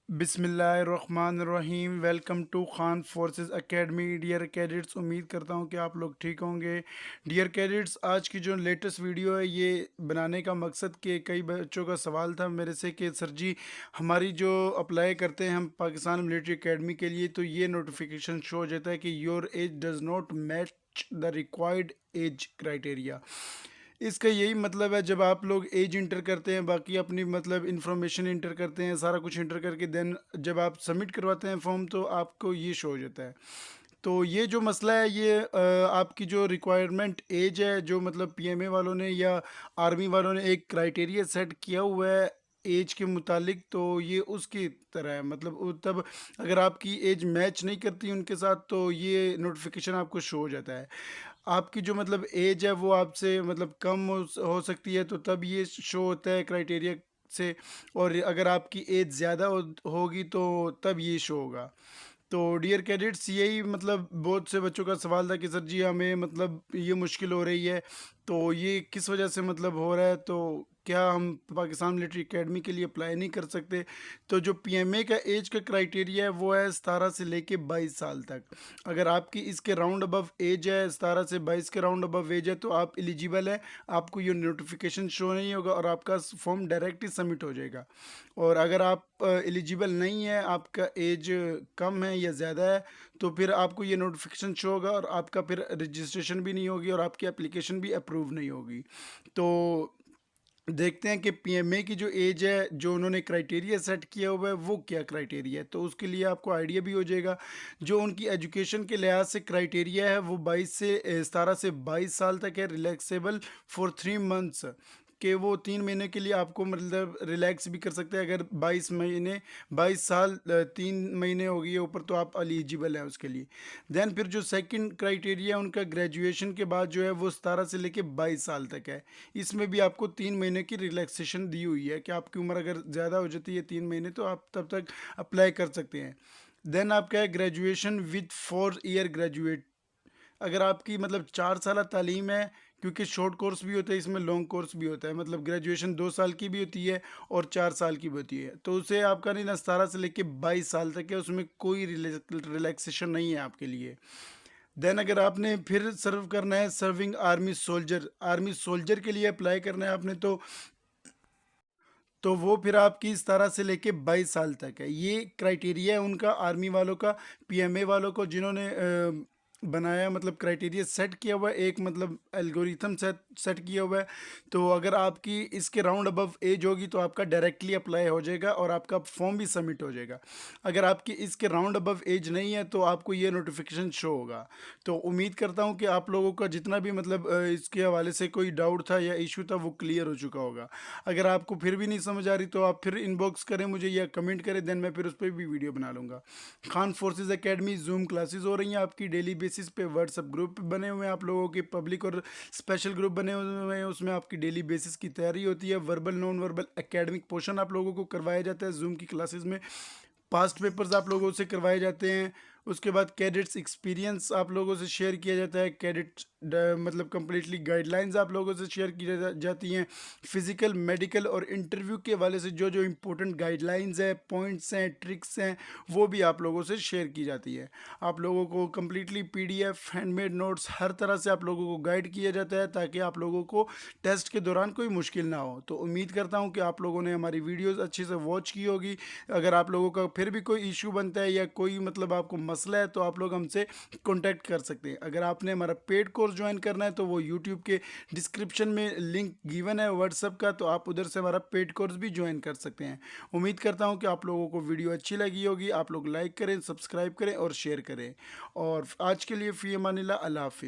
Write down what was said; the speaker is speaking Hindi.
बिस्मिल्लाहिर्रहमानिर्रहीम। Welcome to Khan forces academy. Dear cadets, उम्मीद करता हूँ कि आप लोग ठीक होंगे। डियर कैडेट्स, आज की जो लेटेस्ट वीडियो है ये बनाने का मकसद कि कई बच्चों का सवाल था मेरे से कि सर जी, हमारी जो अप्लाई करते हैं हम पाकिस्तान मिलिट्री एकेडमी के लिए, तो ये नोटिफिकेशन शो हो जाता है कि your age does not match the required age criteria. इसका यही मतलब है, जब आप लोग एज इंटर करते हैं, बाकी अपनी मतलब इन्फॉर्मेशन इंटर करते हैं, सारा कुछ इंटर करके देन जब आप सबमिट करवाते हैं फॉर्म, तो आपको ये शो हो जाता है। तो ये जो मसला है ये आपकी जो रिक्वायरमेंट एज है, जो मतलब पीएमए वालों ने या आर्मी वालों ने एक क्राइटेरिया सेट किया हुआ है एज के मुतालिक, तो ये उसकी तरह है। मतलब तब अगर आपकी एज मैच नहीं करती उनके साथ, तो ये नोटिफिकेशन आपको शो हो जाता है। आपकी जो मतलब एज है वो आपसे मतलब कम हो सकती है, तो तब ये शो होता है क्राइटेरिया से। और अगर आपकी एज ज़्यादा होगी तो तब ये शो होगा। तो डियर कैडेट्स, यही मतलब बहुत से बच्चों का सवाल था कि सर जी हमें मतलब ये मुश्किल हो रही है, तो ये किस वजह से मतलब हो रहा है, तो क्या हम पाकिस्तान मिलिट्री एकेडमी के लिए अप्लाई नहीं कर सकते। तो जो पीएमए का एज का क्राइटेरिया है वो है 17 से लेके 22 साल तक। अगर आपकी इसके राउंड अबव एज है, 17 से 22 के राउंड अबव एज है, तो आप एलिजिबल है। आपको ये नोटिफिकेशन शो नहीं होगा और आपका फॉर्म डायरेक्ट ही सबमिट हो जाएगा। और अगर आप एलिजिबल नहीं है, आपका एज कम है या ज़्यादा है, तो फिर आपको ये नोटिफिकेशन शो होगा और आपका फिर रजिस्ट्रेशन भी नहीं होगी और आपकी एप्लीकेशन भी अप्रूव नहीं होगी। तो देखते हैं कि पीएमए की जो एज है, जो उन्होंने क्राइटेरिया सेट किया हुआ है, वो क्या क्राइटेरिया है, तो उसके लिए आपको आइडिया भी हो जाएगा। जो उनकी एजुकेशन के लिहाज से क्राइटेरिया है वो 17 से 22 साल तक है, रिलैक्सेबल फॉर 3 मंथ्स, कि वो 3 महीने के लिए आपको मतलब रिलैक्स भी कर सकते हैं। अगर 22 महीने 22 साल 3 महीने हो गई है ऊपर, तो आप एलिजिबल है उसके लिए। देन फिर जो सेकंड क्राइटेरिया है उनका, ग्रेजुएशन के बाद जो है वो 17 से लेके 22 साल तक है। इसमें भी आपको 3 महीने की रिलैक्सेशन दी हुई है कि आपकी उम्र अगर ज़्यादा हो जाती है 3 महीने, तो आप तब तक अप्लाई कर सकते हैं। देन आपका है ग्रेजुएशन विद 4 ईयर ग्रेजुएट। अगर आपकी मतलब 4 साल तालीम है, क्योंकि शॉर्ट कोर्स भी होता है इसमें, लॉन्ग कोर्स भी होता है, मतलब ग्रेजुएशन 2 साल की भी होती है और 4 साल की भी होती है, तो उसे आपका नहीं ना 17 से लेके 22 साल तक है, उसमें कोई रिलैक्सेशन नहीं है आपके लिए। देन अगर आपने फिर सर्व करना है, serving army soldier, army soldier के लिए अप्लाई करना है आपने, तो वो फिर आपकी 17 से लेके 22 साल तक है। ये क्राइटेरिया है उनका, आर्मी वालों का, पीएमए वालों को, जिन्होंने बनाया मतलब क्राइटेरिया सेट किया हुआ है, एक मतलब एल्गोरिथम सेट किया हुआ है। तो अगर आपकी इसके राउंड अबव एज होगी तो आपका डायरेक्टली अप्लाई हो जाएगा और आपका फॉर्म भी सबमिट हो जाएगा। अगर आपकी इसके राउंड अबव एज नहीं है तो आपको ये नोटिफिकेशन शो होगा। तो उम्मीद करता हूँ कि आप लोगों का जितना भी मतलब इसके हवाले से कोई डाउट था या इशू था वो क्लियर हो चुका होगा। अगर आपको फिर भी नहीं समझ आ रही तो आप फिर इनबॉक्स करें मुझे या कमेंट करें, देन मैं फिर उस पर भी वीडियो बना लूँगा। Khan forces academy zoom classes हो रही हैं आपकी डेली बेसिस पे, व्हाट्सअप ग्रुप बने हुए हैं आप लोगों के, पब्लिक और स्पेशल ग्रुप बने हुए हैं, उसमें आपकी डेली बेसिस की तैयारी होती है। Verbal non verbal academic portion आप लोगों को करवाया जाता है जूम की क्लासेस में। पास्ट पेपर्स आप लोगों से करवाए जाते हैं। उसके बाद कैडेट्स एक्सपीरियंस आप लोगों से शेयर किया जाता है। कैडेट मतलब कम्प्लीटली गाइडलाइंस आप लोगों से शेयर की जाती हैं। फिजिकल, मेडिकल और इंटरव्यू के हवाले से जो जो इंपॉर्टेंट गाइडलाइंस हैं, पॉइंट्स हैं, ट्रिक्स हैं, वो भी आप लोगों से शेयर की जाती है। आप लोगों को कम्प्लीटली पीडीएफ, हैंडमेड नोट्स, हर तरह से आप लोगों को गाइड किया जाता है ताकि आप लोगों को टेस्ट के दौरान कोई मुश्किल ना हो। तो उम्मीद करता हूँ कि आप लोगों ने हमारी वीडियोज़ अच्छे से वॉच की होगी। अगर आप लोगों का फिर भी कोई इशू बनता है या कोई मतलब आपको मसला है, तो आप लोग हमसे कांटेक्ट कर सकते हैं। अगर आपने हमारा पेड कोर्स ज्वाइन करना है तो वो यूट्यूब के डिस्क्रिप्शन में लिंक गिवन है व्हाट्सअप का, तो आप उधर से हमारा पेड कोर्स भी ज्वाइन कर सकते हैं। उम्मीद करता हूँ कि आप लोगों को वीडियो अच्छी लगी होगी। आप लोग लाइक करें, सब्सक्राइब करें और शेयर करें। और आज के लिए फ़ी अमानिल्लाह, अल्लाह हाफिज़।